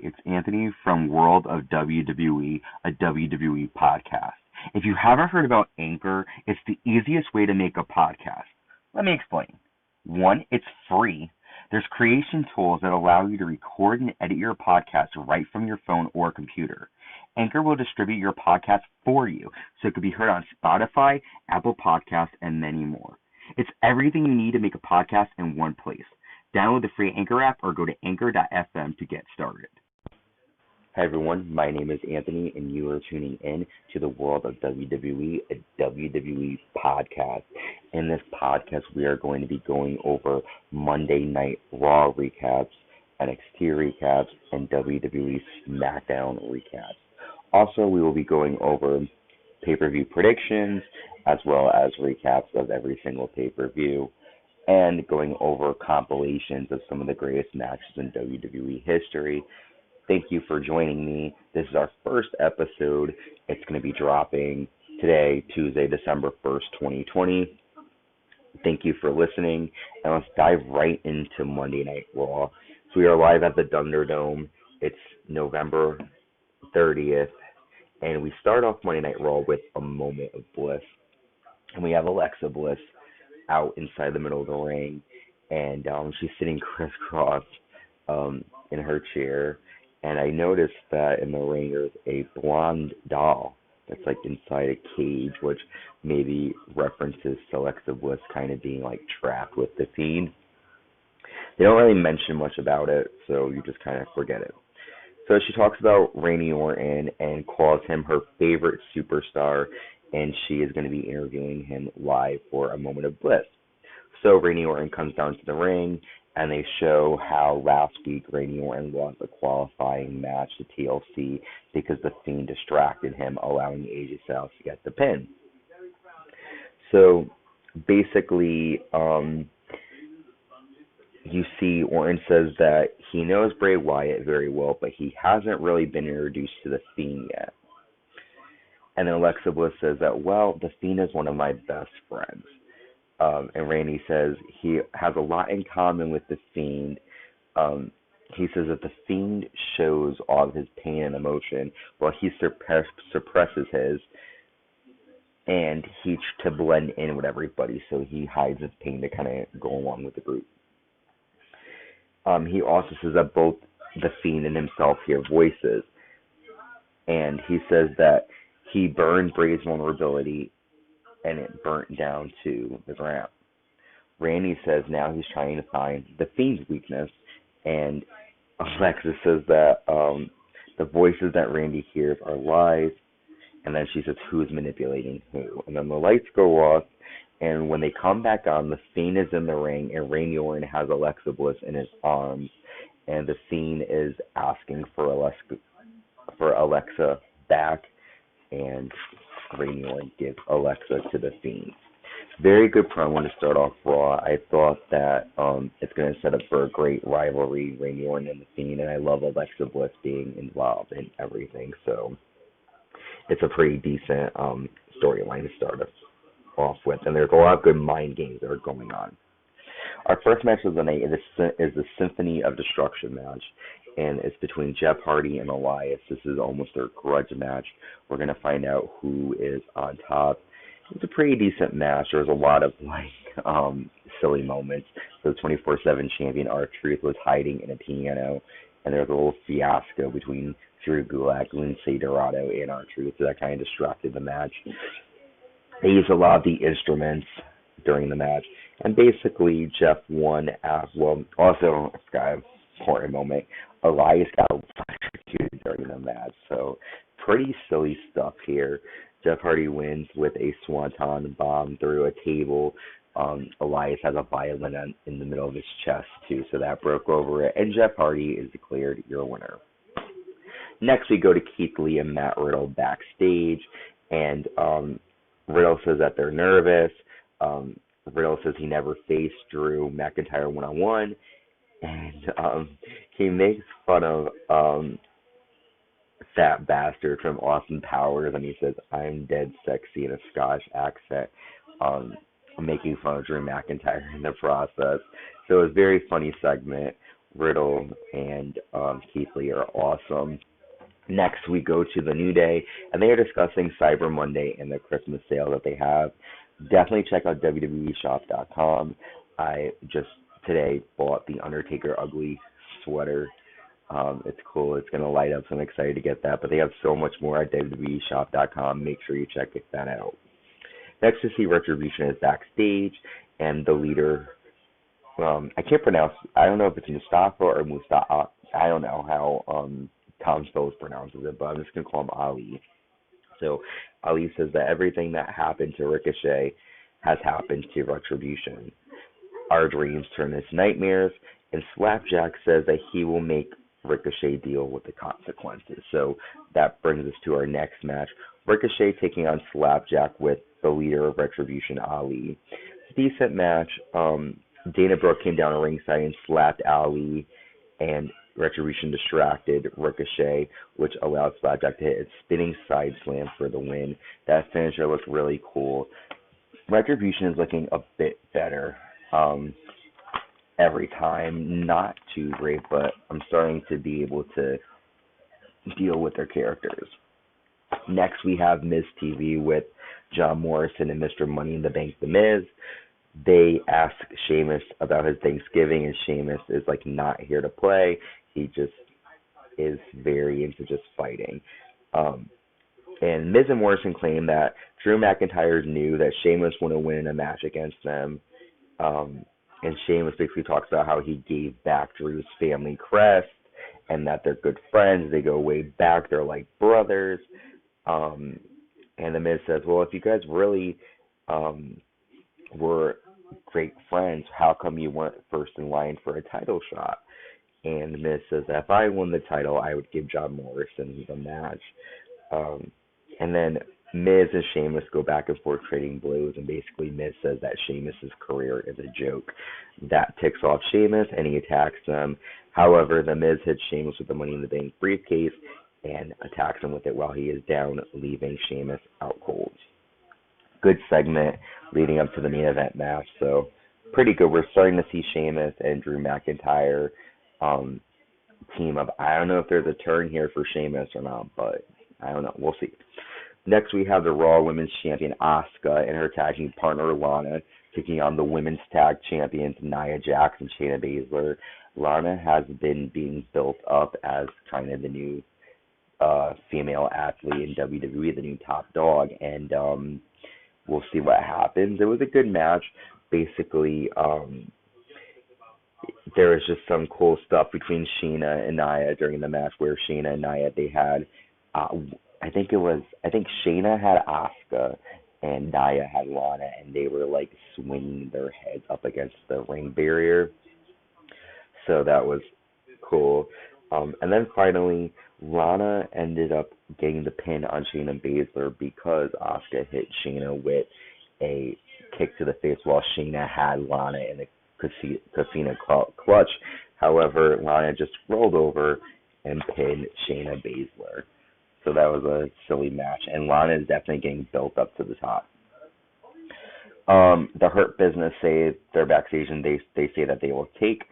it's Anthony from World of WWE, a WWE podcast. If you haven't heard about Anchor, it's the easiest way to make a podcast. Let me explain. One, it's free. There's creation tools that allow you to record and edit your podcast right from your phone or computer. Anchor will distribute your podcast for you, so it can be heard on Spotify, Apple Podcasts, and many more. It's everything you need to make a podcast in one place. Download the free Anchor app or go to anchor.fm to get started. Hi everyone, my name is Anthony and you are tuning in to the World of WWE, a WWE podcast. In this podcast, we are going to be going over Monday Night Raw recaps, NXT recaps, and WWE SmackDown recaps. Also, we will be going over pay-per-view predictions, as well as recaps of every single pay-per-view, and going over compilations of some of the greatest matches in WWE history. Thank you for joining me. This is our first episode. It's going to be dropping today, Tuesday, December 1st, 2020. Thank you for listening, and let's dive right into Monday Night Raw. So we are live at the Thunderdome. It's November 30th, and we start off Monday Night Raw with a moment of bliss. And we have Alexa Bliss out inside the middle of the ring, and she's sitting crisscross in her chair. And I noticed that in the ring there's a blonde doll that's like inside a cage, which maybe references to Alexa Bliss kind of being like trapped with the Fiend. They don't really mention much about it, so you just kind of forget it. So she talks about Randy Orton and calls him her favorite superstar, and she is going to be interviewing him live for a moment of bliss. So Randy Orton comes down to the ring, and they show how last week Randy Orton lost a qualifying match to TLC because the Fiend distracted him, allowing AJ Styles to get the pin. So basically, you see Orton says that he knows Bray Wyatt very well, but he hasn't really been introduced to the Fiend yet. And then Alexa Bliss says that, well, the Fiend is one of my best friends. And Randy says he has a lot in common with the Fiend. He says that the Fiend shows all of his pain and emotion while he suppresses his, and he to blend in with everybody, so he hides his pain to kind of go along with the group. He also says that both the Fiend and himself hear voices, and he says that he burned Bray's vulnerability and it burnt down to the ground. Randy says now he's trying to find the Fiend's weakness, and Alexa says that the voices that Randy hears are lies, and then she says who's manipulating who. And then the lights go off, and when they come back on, the Fiend is in the ring, and Randy Orton has Alexa Bliss in his arms, and the Fiend is asking for Alexa back, and Randy Orton gives Alexa to the Fiend. Very good promo to start off Raw. I thought that it's going to set up for a great rivalry, Randy Orton and the Fiend, and I love Alexa Bliss being involved in everything, so it's a pretty decent storyline to start us off with, and there's a lot of good mind games that are going on. Our first match of the night is the Symphony of Destruction match, and it's between Jeff Hardy and Elias. This is almost their grudge match. We're going to find out who is on top. It's a pretty decent match. There's a lot of silly moments. So the 24/7 champion R-Truth was hiding in a piano, and there's a little fiasco between Drew Gulak, Lindsay Dorado, and R-Truth, so that kind of distracted the match. They used a lot of the instruments during the match, and basically Jeff won. Also, it's got an important moment. Elias got electrocuted during the match, so pretty silly stuff here. Jeff Hardy wins with a swanton bomb through a table. Elias has a violin in the middle of his chest, too, so that broke over it, and Jeff Hardy is declared your winner. Next, we go to Keith Lee and Matt Riddle backstage, and Riddle says that they're nervous. Riddle says he never faced Drew McIntyre one-on-one, and he makes fun of Fat Bastard from Austin Powers, and he says, I'm dead sexy in a Scottish accent, making fun of Drew McIntyre in the process. So it was a very funny segment Riddle and Keith Lee are awesome. Next, we go to the New Day, and they are discussing Cyber Monday and the Christmas sale that they have. Definitely check out WWEshop.com. I just today bought the Undertaker Ugly sweater. It's cool. It's going to light up, so I'm excited to get that. But they have so much more at WWEshop.com. Make sure you check that out. Next, to see Retribution is backstage, and the leader, I can't pronounce, I don't know if it's Mustafa or Mustafa. I don't know how Tom Spills pronounces it, but I'm just going to call him Ali. So Ali says that everything that happened to Ricochet has happened to Retribution. Our dreams turn into nightmares, and Slapjack says that he will make Ricochet deal with the consequences. So that brings us to our next match. Ricochet taking on Slapjack with the leader of Retribution, Ali. Decent match. Dana Brooke came down to ringside and slapped Ali, and Retribution distracted Ricochet, which allowed Slapjack to hit a spinning side slam for the win. That finisher looked really cool. Retribution is looking a bit better every time. Not too great, but I'm starting to be able to deal with their characters. Next, we have Miz TV with John Morrison and Mr. Money in the Bank, The Miz. They ask Sheamus about his Thanksgiving, and Sheamus is like not here to play. He just is very into just fighting. And Miz and Morrison claim that Drew McIntyre knew that Sheamus wouldn't win a match against them. And Sheamus basically talks about how he gave back Drew's family crest and that they're good friends. They go way back. They're like brothers. And the Miz says, well, if you guys really were great friends, how come you weren't first in line for a title shot? And the Miz says that if I won the title, I would give John Morrison the match. And then Miz and Sheamus go back and forth trading blows, and basically Miz says that Sheamus' career is a joke. That ticks off Sheamus, and he attacks him. However, the Miz hits Sheamus with the Money in the Bank briefcase and attacks him with it while he is down, leaving Sheamus out cold. Good segment leading up to the main event match, so pretty good. We're starting to see Sheamus and Drew McIntyre team up. I don't know if there's a turn here for Sheamus or not, but I don't know. We'll see. Next, we have the Raw Women's Champion Asuka and her tag team partner Lana taking on the Women's Tag Champions Nia Jax and Shayna Baszler. Lana has been being built up as kind of the new female athlete in WWE, the new top dog, and we'll see what happens. It was a good match. Basically, there was just some cool stuff between Sheena and Nia during the match where Sheena and Nia, they had, I think Shayna had Asuka and Nia had Lana, and they were like swinging their heads up against the ring barrier. So that was cool. And then finally, Lana ended up getting the pin on Shayna Baszler because Asuka hit Shayna with a kick to the face while Shayna had Lana in the Casino clutch. However, Lana just rolled over and pinned Shayna Baszler. So that was a silly match, and Lana is definitely getting built up to the top. The Hurt Business say they're backstage, and they say that they will take,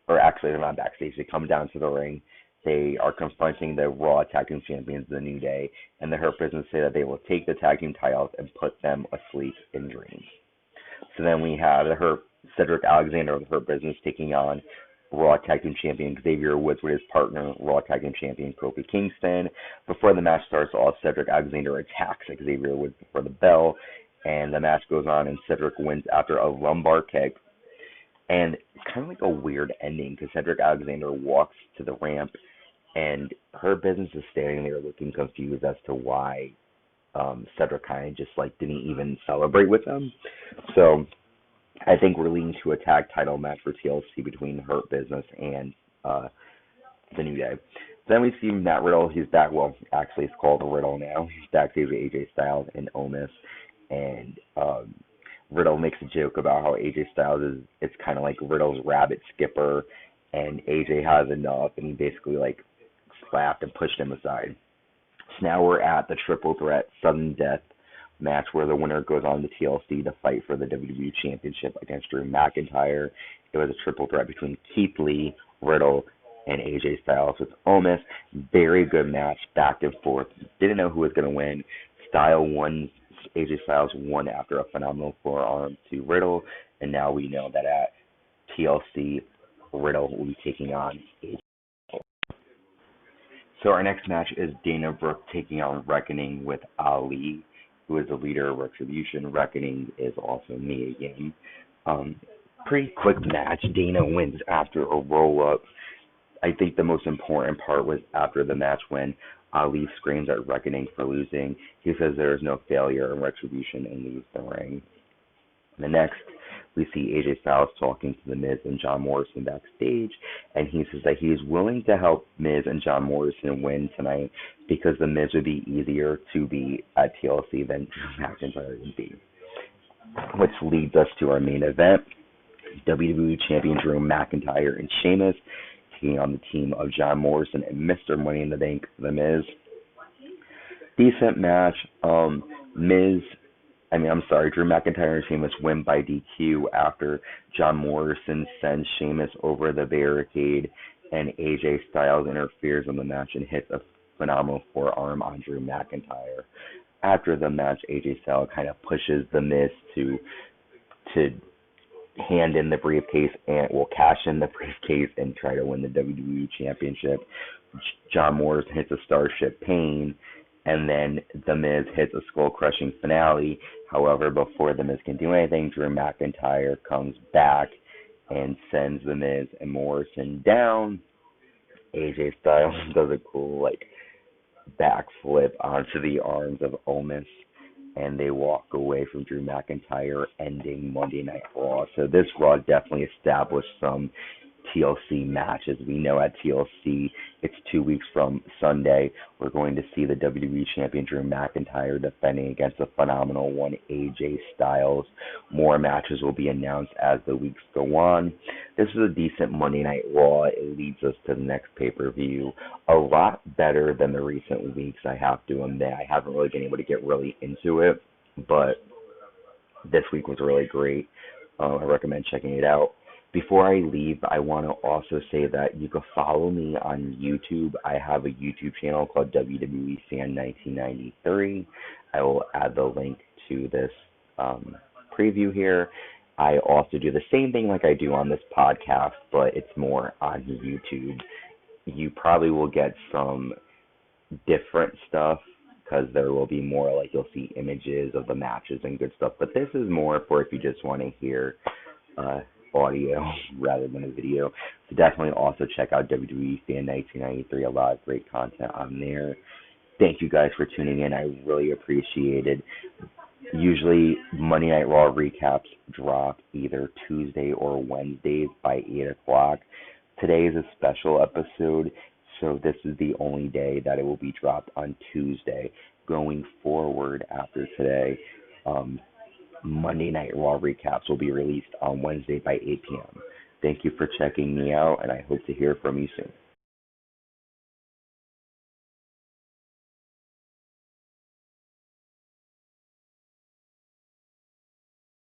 or actually they're not backstage, they come down to the ring. They are confronting the Raw Tag Team Champions, the New Day, and the Hurt Business say that they will take the tag team titles and put them asleep in dreams. So then we have Cedric Alexander of the Hurt Business taking on Raw Tag Team Champion Xavier Woods with his partner, Raw Tag Team Champion Kofi Kingston. Before the match starts off, Cedric Alexander attacks Xavier Woods before the bell, and the match goes on, and Cedric wins after a lumbar kick. And it's kind of like a weird ending because Cedric Alexander walks to the ramp, and Her Business is standing there looking confused as to why Cedric kind of just like didn't even celebrate with them. So I think we're leading to a tag title match for TLC between Hurt Business and the New Day. Then we see Matt Riddle. He's back. Well, actually, it's called Riddle now. He's backstage with AJ Styles and Omos. And Riddle makes a joke about how AJ Styles it's kind of like Riddle's rabbit skipper. And AJ has enough. And he basically like slapped and pushed him aside. So now we're at the Triple Threat Sudden Death match where the winner goes on to TLC to fight for the WWE Championship against Drew McIntyre. It was a triple threat between Keith Lee, Riddle, and AJ Styles with Omos. Very good match, back and forth. Didn't know who was going to win. AJ Styles won after a phenomenal forearm to Riddle, and now we know that at TLC, Riddle will be taking on AJ. So our next match is Dana Brooke taking on Reckoning with Ali, who is the leader of Retribution. Reckoning is also me again. Pretty quick match. Dana wins after a roll-up. I think the most important part was after the match when Ali screams at Reckoning for losing. He says there is no failure in Retribution and leaves the ring. The next, we see AJ Styles talking to the Miz and John Morrison backstage, and he says that he is willing to help Miz and John Morrison win tonight because the Miz would be easier to beat at TLC than Drew McIntyre would be. Which leads us to our main event, WWE Champion Drew McIntyre and Sheamus taking on the team of John Morrison and Mr. Money in the Bank, The Miz. Decent match. Drew McIntyre and Sheamus win by DQ after John Morrison sends Sheamus over the barricade, and AJ Styles interferes in the match and hits a phenomenal forearm on Drew McIntyre. After the match, AJ Styles kind of pushes The Miz to hand in the briefcase and will cash in the briefcase and try to win the WWE Championship. John Morrison hits a Starship Pain, and then The Miz hits a skull-crushing finale. However, before The Miz can do anything, Drew McIntyre comes back and sends The Miz and Morrison down. AJ Styles does a cool, backflip onto the arms of Omos, and they walk away from Drew McIntyre, ending Monday Night Raw. So this Raw definitely established some TLC matches. We know at TLC, it's 2 weeks from Sunday, we're going to see the WWE Champion Drew McIntyre defending against the phenomenal one AJ Styles. More matches will be announced as the weeks go on. This is a decent Monday Night Raw. It leads us to the next pay-per-view. A lot better than the recent weeks, I have to admit. I haven't really been able to get really into it, but this week was really great. I recommend checking it out. Before I leave, I want to also say that you can follow me on YouTube. I have a YouTube channel called WWE Fan 1993. I will add the link to this preview here. I also do the same thing like I do on this podcast, but it's more on YouTube. You probably will get some different stuff because there will be more, you'll see images of the matches and good stuff. But this is more for if you just want to hear audio rather than a video. So definitely also check out WWE Fan 1993. A lot of great content on there. Thank you guys for tuning in. I really appreciate it. Usually Monday Night Raw recaps drop either Tuesday or Wednesdays by 8 o'clock. Today is a special episode, so this is the only day that it will be dropped on Tuesday. Going forward after today, Monday Night Raw recaps will be released on Wednesday by 8 p.m. Thank you for checking me out, and I hope to hear from you soon.